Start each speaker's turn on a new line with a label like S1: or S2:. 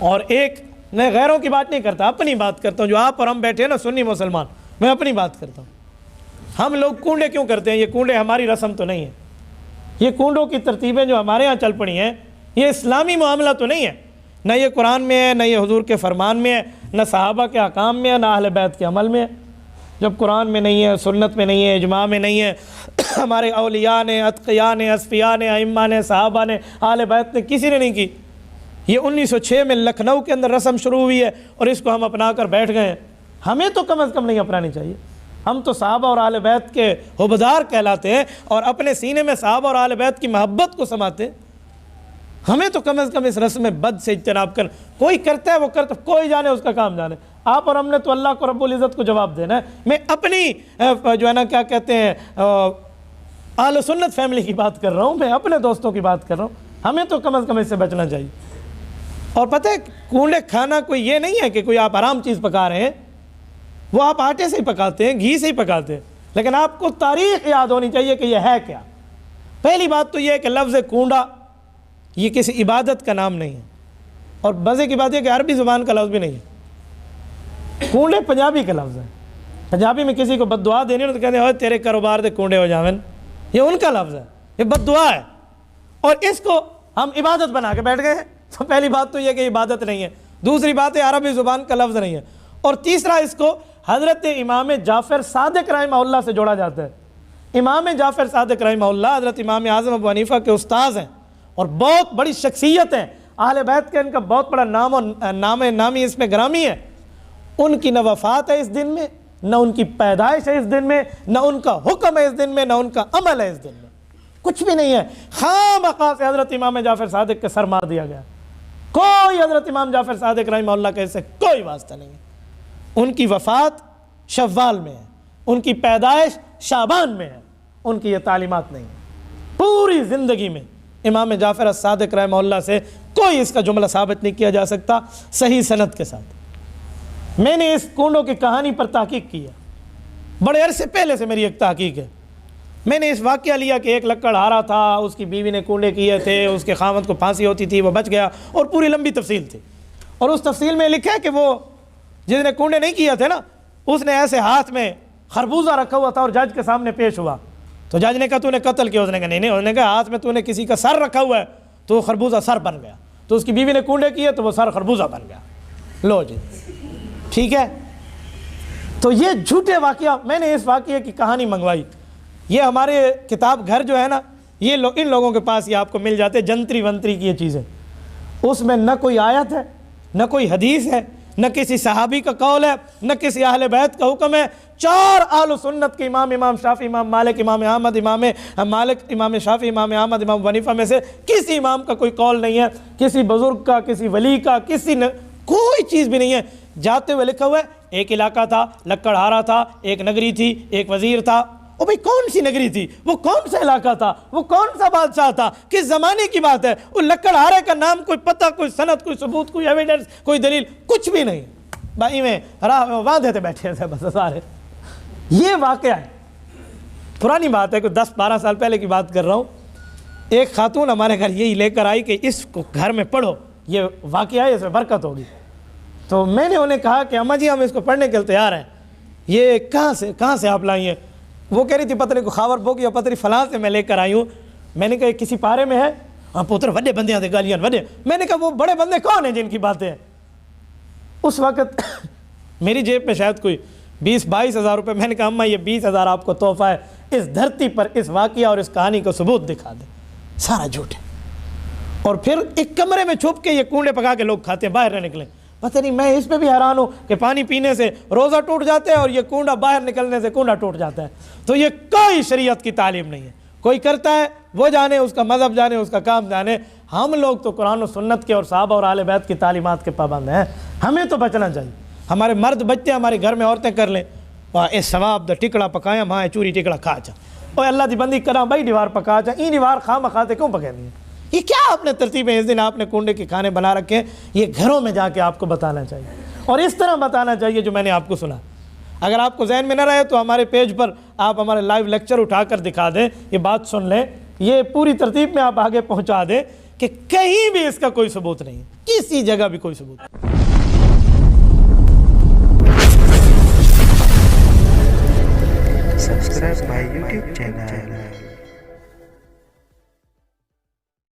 S1: اور ایک میں غیروں کی بات نہیں کرتا، اپنی بات کرتا ہوں، جو آپ اور ہم بیٹھے ہیں نا سنی مسلمان، میں اپنی بات کرتا ہوں۔ ہم لوگ کنڈے کیوں کرتے ہیں؟ یہ کنڈے ہماری رسم تو نہیں ہے، یہ کنڈوں کی ترتیبیں جو ہمارے ہاں چل پڑی ہیں یہ اسلامی معاملہ تو نہیں ہے، نہ یہ قرآن میں ہے، نہ یہ حضور کے فرمان میں ہے، نہ صحابہ کے احکام میں ہے، نہ اہل بیت کے عمل میں ہے۔ جب قرآن میں نہیں ہے، سنت میں نہیں ہے، اجماع میں نہیں ہے، ہمارے اولیاء نے، اتقیاء نے، اصفیاء نے، ائمہ نے، صحابہ نے، اہل بیت نے، کسی نے نہیں کی۔ یہ 1906 میں لکھنؤ کے اندر رسم شروع ہوئی ہے اور اس کو ہم اپنا کر بیٹھ گئے ہیں۔ ہمیں تو کم از کم نہیں اپنانی چاہیے۔ ہم تو صحابہ اور اہل بیت کے حبدار کہلاتے ہیں اور اپنے سینے میں صحابہ اور اہل بیت کی محبت کو سماتے ہیں۔ ہمیں تو کم از کم اس رسم بد سے اجتناب کرنا۔ کوئی کرتا ہے وہ کرتا، کوئی جانے اس کا کام جانے۔ آپ اور ہم نے تو اللہ کو رب العزت کو جواب دینا ہے۔ میں اپنی جو ہے نا کیا کہتے ہیں اہل سنت فیملی کی بات کر رہا ہوں، میں اپنے دوستوں کی بات کر رہا ہوں۔ ہمیں تو کم از کم اس سے بچنا چاہیے۔ اور پتہ ہے کنڈے کھانا کوئی یہ نہیں ہے کہ کوئی آپ حرام چیز پکا رہے ہیں، وہ آپ آٹے سے ہی پکاتے ہیں، گھی سے ہی پکاتے ہیں، لیکن آپ کو تاریخ یاد ہونی چاہیے کہ یہ ہے کیا۔ پہلی بات تو یہ ہے کہ لفظ کنڈا یہ کسی عبادت کا نام نہیں ہے، اور مزے کی بات یہ کہ عربی زبان کا لفظ بھی نہیں ہے۔ کنڈے پنجابی کا لفظ ہے۔ پنجابی میں کسی کو بد دعا دینی ہو تو کہتے ہیں اوے تیرے کاروبار دے کنڈے ہو جاون، یہ ان کا لفظ ہے، یہ بد دعا ہے، اور اس کو ہم عبادت بنا کے بیٹھ گئے ہیں۔ تو پہلی بات تو یہ کہ عبادت نہیں ہے، دوسری بات ہے عربی زبان کا لفظ نہیں ہے، اور تیسرا اس کو حضرت امام جعفر صادق رحمہ اللہ سے جوڑا جاتا ہے۔ امام جعفر صادق رحمہ اللہ حضرت امام اعظم ابو حنیفہ کے استاذ ہیں اور بہت بڑی شخصیت ہیں، اہل بیت کے ان کا بہت بڑا نام اور نامی اس میں گرامی ہے۔ ان کی نہ وفات ہے اس دن میں، نہ ان کی پیدائش ہے اس دن میں، نہ ان کا حکم ہے اس دن میں، نہ ان کا عمل ہے اس دن میں، کچھ بھی نہیں ہے۔ خواہ سے حضرت امام جعفر صادق کے سر مار دیا گیا۔ کوئی حضرت امام جعفر صادق رحمہ اللہ کے سے کوئی واسطہ نہیں ہے۔ ان کی وفات شوال میں ہے، ان کی پیدائش شعبان میں ہے، ان کی یہ تعلیمات نہیں ہے۔ پوری زندگی میں امام جعفر صادق رحمہ اللہ سے کوئی اس کا جملہ ثابت نہیں کیا جا سکتا صحیح سند کے ساتھ۔ میں نے اس کنڈوں کی کہانی پر تحقیق کی ہے، بڑے عرصے پہلے سے میری ایک تحقیق ہے۔ میں نے اس واقعہ لیا کہ ایک لکڑہارا تھا، اس کی بیوی نے کنڈے کیے تھے، اس کے خاوند کو پھانسی ہوتی تھی، وہ بچ گیا، اور پوری لمبی تفصیل تھی۔ اور اس تفصیل میں لکھا ہے کہ وہ جس نے کنڈے نہیں کیے تھے نا، اس نے ایسے ہاتھ میں خربوزہ رکھا ہوا تھا اور جج کے سامنے پیش ہوا، تو جج نے کہا تو نے قتل کیا؟ اس نے کہا نہیں، اس نے کہا ہاتھ میں تو نے کسی کا سر رکھا ہوا ہے، تو وہ خربوزہ سر بن گیا، تو اس کی بیوی نے کنڈے کیے تو وہ سر خربوزہ بن گیا۔ لو جی ٹھیک ہے۔ تو یہ جھوٹے واقعہ، میں نے اس واقعے کی کہانی منگوائی۔ یہ ہمارے کتاب گھر جو ہے نا، یہ ان لوگوں کے پاس یہ آپ کو مل جاتے جنتری ونتری کی یہ چیزیں۔ اس میں نہ کوئی آیت ہے، نہ کوئی حدیث ہے، نہ کسی صحابی کا قول ہے، نہ کسی اہل بیت کا حکم ہے۔ چار اہل سنت کے امام شافعی، امام مالک، امام احمد، امام مالک، امام شافعی، امام احمد، امام حنیفہ میں سے کسی امام کا کوئی قول نہیں ہے، کسی بزرگ کا، کسی ولی کا، کوئی چیز بھی نہیں ہے۔ جاتے ہوئے لکھا ہوا ہے ایک علاقہ تھا، لکڑہارا تھا، ایک نگری تھی، ایک وزیر تھا۔ او بھئی کون سی نگری تھی؟ وہ کون سا علاقہ تھا؟ وہ کون سا بادشاہ تھا؟ کس زمانے کی بات ہے؟ وہ لکڑہارے کا نام، کوئی پتہ، کوئی سند، کوئی ثبوت، کوئی ایویڈنس، کوئی دلیل، کچھ بھی نہیں۔ بھائی میں وعدے تھے بیٹھے تھے بس سارے۔ یہ واقعہ ہے، پرانی بات ہے، کوئی 10-12 سال پہلے کی بات کر رہا ہوں۔ ایک خاتون ہمارے گھر یہی لے کر آئی کہ اس کو گھر میں پڑھو، یہ واقعہ ہے، اس میں برکت ہوگی۔ تو میں نے انہیں کہا کہ اماں جی ہم اس کو پڑھنے کے لیے تیار ہیں۔ یہ کہاں سے آپ لائی ہیں؟ وہ کہہ رہی تھی پتہ نہیں کو خاور بوگ یا پتہ نہیں فلاں سے میں لے کر آئی ہوں۔ میں نے کہا کسی پارے میں ہے؟ ہاں پتر وڈے بندے آتے گالیاں وڈے۔ میں نے کہا وہ بڑے بندے کون ہیں جن کی باتیں ہیں؟ اس وقت میری جیب میں شاید کوئی 20-22 ہزار روپے۔ میں نے کہا اماں یہ 20 ہزار آپ کو تحفہ ہے، اس دھرتی پر اس واقعہ اور اس کہانی کو ثبوت دکھا دیں۔ سارا جھوٹ ہے۔ اور پھر ایک کمرے میں چھپ کے یہ کنڈے پکا کے لوگ کھاتے ہیں، باہر نہ نکلیں۔ پتہ نہیں، میں اس پہ بھی حیران ہوں کہ پانی پینے سے روزہ ٹوٹ جاتا ہے اور یہ کنڈا باہر نکلنے سے کنڈا ٹوٹ جاتا ہے۔ تو یہ کوئی شریعت کی تعلیم نہیں ہے۔ کوئی کرتا ہے وہ جانے، اس کا مذہب جانے، اس کا کام جانے۔ ہم لوگ تو قرآن و سنت کے اور صحابہ اور اہل بیت کی تعلیمات کے پابند ہیں۔ ہمیں تو بچنا چاہیے۔ ہمارے مرد بچے ہمارے گھر میں عورتیں کر لیں، اے ثواب دا ٹکڑا پکایا ماں چوری ٹکڑا کھا چا، اور اللہ دی بندی کرا بھائی دیوار پکا چا، این دیوار خواہ مخواتے کیوں پکینی ہے؟ یہ کیا آپ نے ترتیبیں اس دن آپ نے کنڈے کے کھانے بنا رکھے ہیں؟ یہ گھروں میں جا کے آپ کو بتانا چاہیے، اور اس طرح بتانا چاہیے جو میں نے آپ کو سنا۔ اگر آپ کو ذہن میں نہ رہے تو ہمارے پیج پر آپ ہمارے لائیو لیکچر اٹھا کر دکھا دیں، یہ بات سن لیں، یہ پوری ترتیب میں آپ آگے پہنچا دیں کہ کہیں بھی اس کا کوئی ثبوت نہیں ہے, کسی جگہ بھی کوئی ثبوت نہیں.
S2: Subscribe my YouTube channel.